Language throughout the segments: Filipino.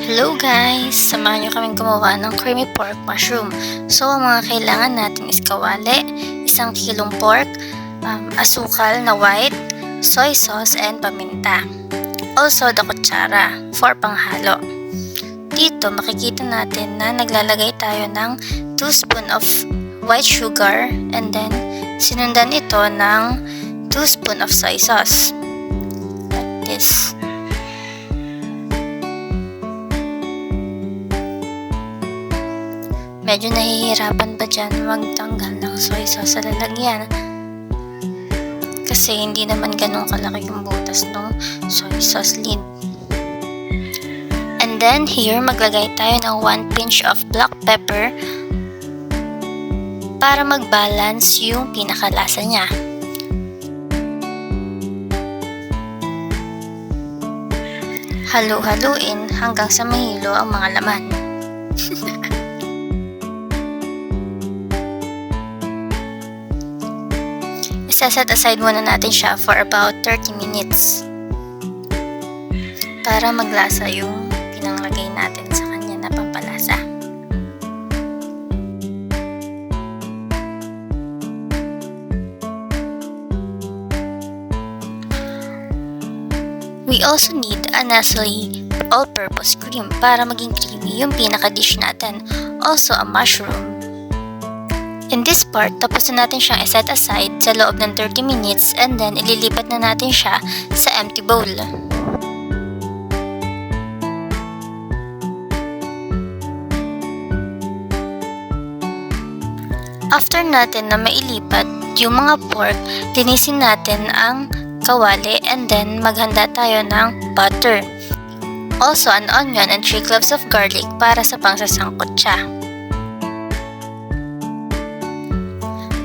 Hello guys! Samahan niyo kaming gumawa ng creamy pork mushroom. So, ang mga kailangan natin is kawali, 1 kilong pork, asukal na white, soy sauce, and paminta. Also, the kutsara for panghalo. Dito, makikita natin na naglalagay tayo ng 2 spoon of white sugar and then sinundan ito ng 2 spoon of soy sauce. Like this. Medyo nahihirapan pa dyan magtanggal ng soy sauce sa lalagyan. Kasi hindi naman ganun kalaki yung butas ng soy sauce lid. And then here, maglagay tayo ng 1 pinch of black pepper para mag-balance yung pinakalasa niya. Halu-haluin hanggang sa mahilo ang mga laman. Set aside muna natin siya for about 30 minutes para maglasa yung pinanglagay natin sa kanya na pampalasa. We also need a Nestle all-purpose cream para maging creamy yung pinaka-dish natin. Also a mushroom. In this part, tapos na natin siyang set aside sa loob ng 30 minutes and then ililipat na natin siya sa empty bowl. After natin na mailipat yung mga pork, linisin natin ang kawali and then maghanda tayo ng butter. Also an onion and 3 cloves of garlic para sa pangsasangkot siya.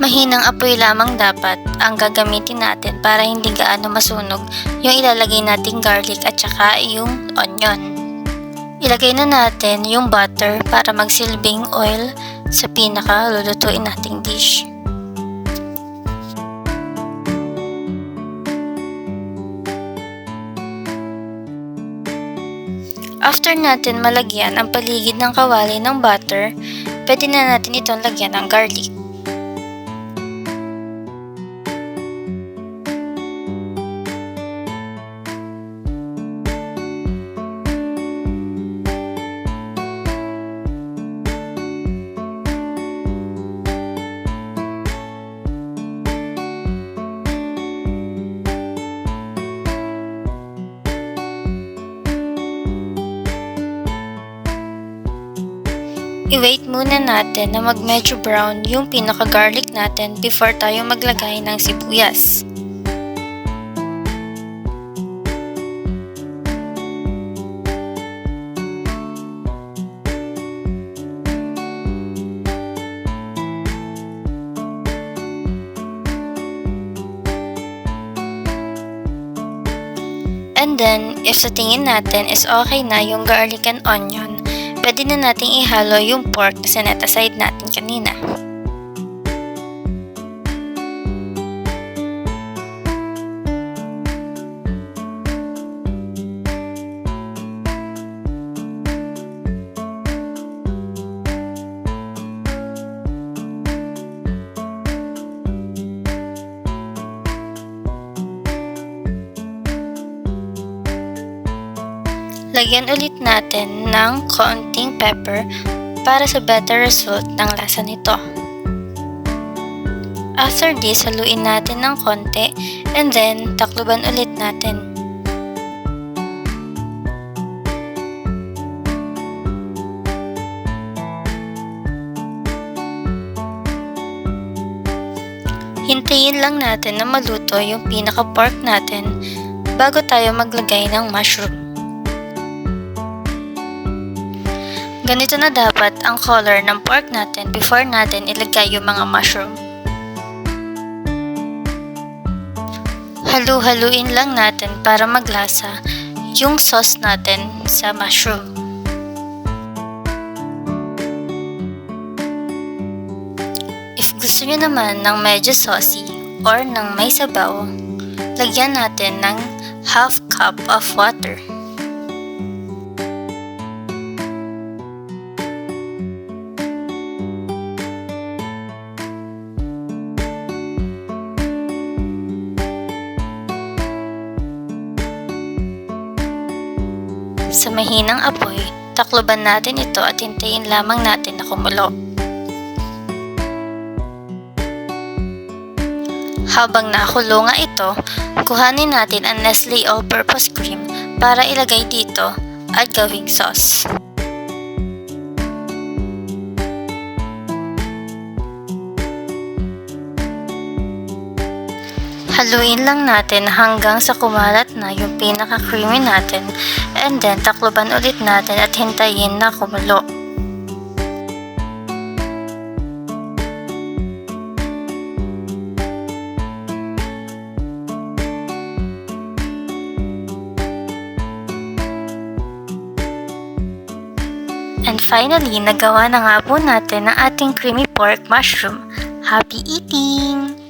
Mahinang apoy lamang dapat ang gagamitin natin para hindi gaano masunog yung ilalagay nating garlic at saka yung onion. Ilagay na natin yung butter para magsilbing oil sa pinaka lulutuin nating dish. After natin malagyan ang paligid ng kawali ng butter, pwede na natin itong lagyan ng garlic. I-wait muna natin na mag-medyo brown yung pinaka-garlic natin before tayo maglagay ng sibuyas. And then, if sa tingin natin is okay na yung garlic and onion, pwede na nating ihalo yung pork na sinet aside natin kanina. Lagyan ulit natin ng kaunting pepper para sa better result ng lasa nito. After this, haluin natin ng konti and then takluban ulit natin. Hintayin lang natin na maluto yung pinaka-pork natin bago tayo maglagay ng mushroom. Ganito na dapat ang color ng pork natin before natin ilagay yung mga mushroom. Halu-haluin lang natin para maglasa yung sauce natin sa mushroom. If gusto nyo naman ng medyo saucy or ng may sabaw, lagyan natin ng 1/2 cup of water. Sa mahinang apoy, takloban natin ito at hintayin lamang natin na kumulo. Habang nakulo nga ito, kuhanin natin ang Nestle All-Purpose Cream para ilagay dito at gawing sauce. Haluin lang natin hanggang sa kumalat na yung pinaka-creamy natin, and then takloban ulit natin at hintayin na kumulo. And finally, nagawa na nga po natin ang ating creamy pork mushroom. Happy eating!